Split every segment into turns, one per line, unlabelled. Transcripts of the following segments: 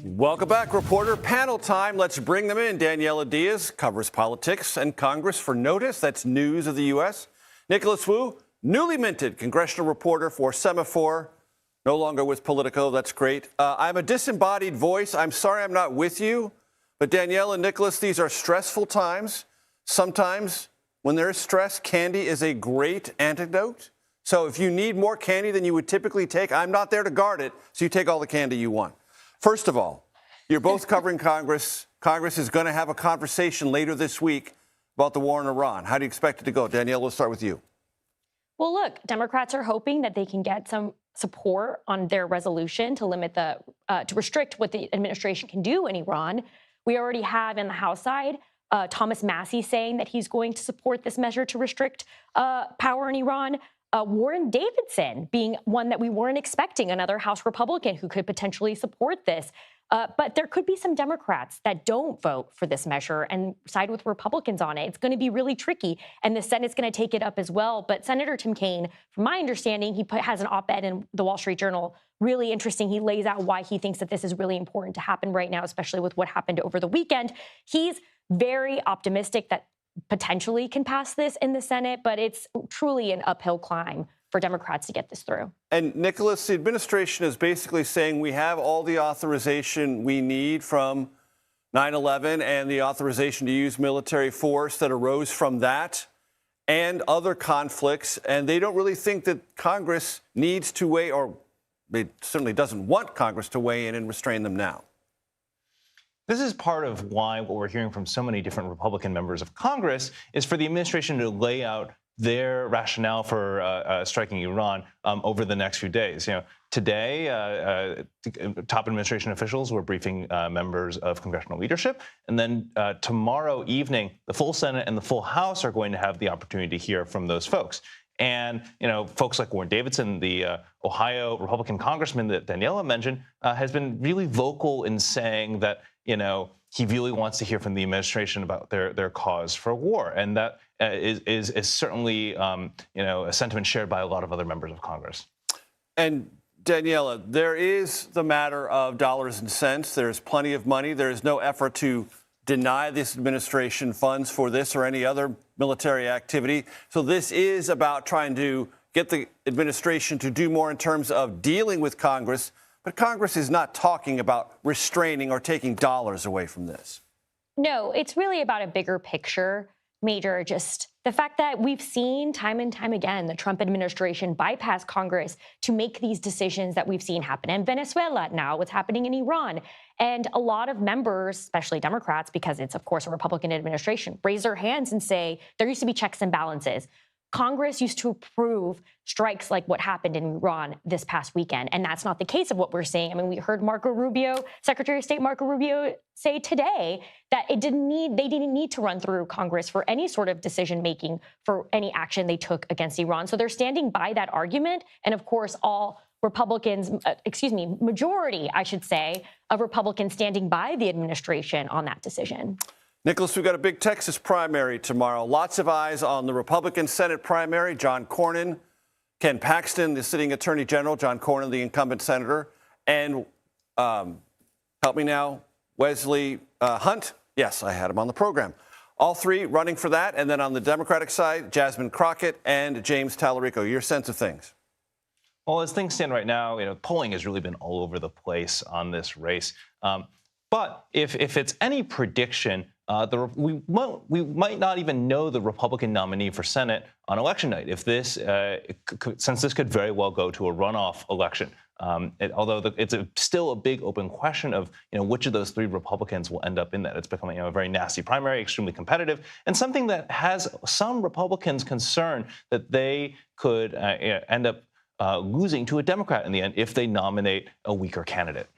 Welcome back, reporter. Panel time. Let's bring them in. Daniella Diaz covers politics and Congress for NOTUS. That's News of the U.S. Nicholas Wu, newly minted congressional reporter for Semafor, no longer with Politico. That's great. I'm a disembodied voice. I'm sorry I'm not with you. But Danielle and Nicholas, these are stressful times. Sometimes when there is stress, candy is a great antidote. So if you need more candy than you would typically take, I'm not there to guard it, so you take all the candy you want. First of all, you're both covering Congress. Congress is going to have a conversation later this week about the war in Iran. How do you expect it to go? Danielle, we'll start with you.
Well, look, Democrats are hoping that they can get some support on their resolution to limit to restrict what the administration can do in Iran. We already have in the House side Thomas Massie saying that he's going to support this measure to restrict power in Iran. Warren Davidson being one that we weren't expecting, another House Republican who could potentially support this. But there could be some Democrats that don't vote for this measure and side with Republicans on it. It's going to be really tricky, and the Senate's going to take it up as well. But Senator Tim Kaine, from my understanding, he has an op-ed in the Wall Street Journal. Really interesting. He lays out why he thinks that this is really important to happen right now, especially with what happened over the weekend. He's very optimistic that potentially can pass this in the Senate, but it's truly an uphill climb for Democrats to get this through.
And Nicholas, the administration is basically saying we have all the authorization we need from 9/11 and the authorization to use military force that arose from that and other conflicts. And they don't really think that Congress needs to weigh, or it certainly doesn't want Congress to weigh in and restrain them now.
This is part of why what we're hearing from so many different Republican members of Congress is for the administration to lay out their rationale for striking Iran over the next few days. You know, today, top administration officials were briefing members of congressional leadership, and then tomorrow evening, the full Senate and the full House are going to have the opportunity to hear from those folks. And, you know, folks like Warren Davidson, the Ohio Republican congressman that Daniella mentioned, has been really vocal in saying that, you know, he really wants to hear from the administration about their cause for war. And that is certainly, you know, a sentiment shared by a lot of other members of Congress.
And Daniella, there is the matter of dollars and cents. There's plenty of money. There is no effort to deny this administration funds for this or any other military activity. So this is about trying to get the administration to do more in terms of dealing with Congress. But Congress is not talking about restraining or taking dollars away from this.
No, it's really about a bigger picture, Major. Just the fact that we've seen time and time again the Trump administration bypass Congress to make these decisions that we've seen happen in Venezuela, now what's happening in Iran. And a lot of members, especially Democrats, because it's, of course, a Republican administration, raise their hands and say there used to be checks and balances. Congress used to approve strikes like what happened in Iran this past weekend, and that's not the case of what we're seeing. I mean, we heard Marco Rubio, Secretary of State Marco Rubio, say today that they didn't need to run through Congress for any sort of decision making for any action they took against Iran. So they're standing by that argument, and of course, all Republicans, majority, I should say, of Republicans standing by the administration on that decision.
Nicholas, we've got a big Texas primary tomorrow. Lots of eyes on the Republican Senate primary. John Cornyn, Ken Paxton, the sitting attorney general, John Cornyn, the incumbent senator, and help me now, Wesley Hunt. Yes, I had him on the program. All three running for that. And then on the Democratic side, Jasmine Crockett and James Tallarico. Your sense of things?
Well, as things stand right now, you know, polling has really been all over the place on this race. But if it's any prediction, we might not even know the Republican nominee for Senate on election night. If this, since this could very well go to a runoff election, although it's still a big open question of, you know, which of those three Republicans will end up in that. It's becoming, you know, a very nasty primary, extremely competitive, and something that has some Republicans concerned that they could end up losing to a Democrat in the end if they nominate a weaker candidate.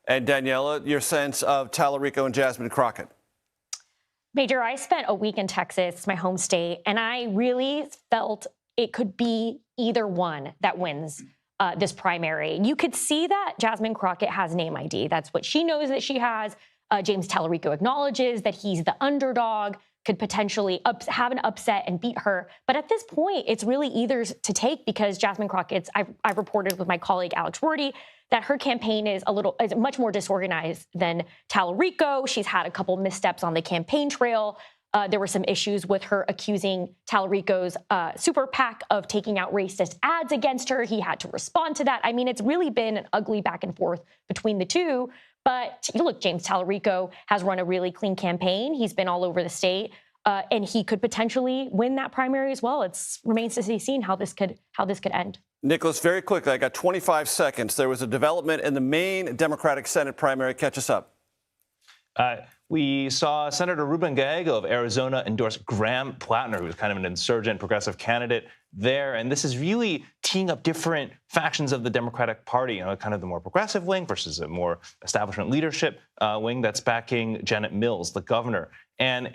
And Daniella, your sense of Tallarico and Jasmine Crockett?
Major, I spent a week in Texas, my home state, and I really felt it could be either one that wins this primary. You could see that Jasmine Crockett has name ID. That's what she knows that she has. James Tallarico acknowledges that he's the underdog, could potentially have an upset and beat her. But at this point, it's really either to take, because Jasmine Crockett's, I've reported with my colleague Alex Rorty that her campaign is much more disorganized than Tallarico. She's had a couple missteps on the campaign trail. There were some issues with her accusing Tallarico's super PAC of taking out racist ads against her. He had to respond to that. I mean, it's really been an ugly back and forth between the two. But look, James Tallarico has run a really clean campaign. He's been all over the state, and he could potentially win that primary as well. It remains to be seen how this could end.
Nicholas, very quickly, I got 25 seconds. There was a development in the Maine Democratic Senate primary. Catch us up.
We saw Senator Ruben Gallego of Arizona endorse Graham Plattner, who was kind of an insurgent progressive candidate there. And this is really teeing up different factions of the Democratic Party, kind of the more progressive wing versus a more establishment leadership wing that's backing Janet Mills, the governor. And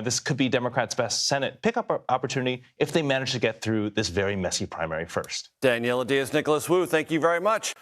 this could be Democrats' best Senate pickup opportunity if they manage to get through this very messy primary first.
Daniella Diaz, Nicholas Wu, thank you very much.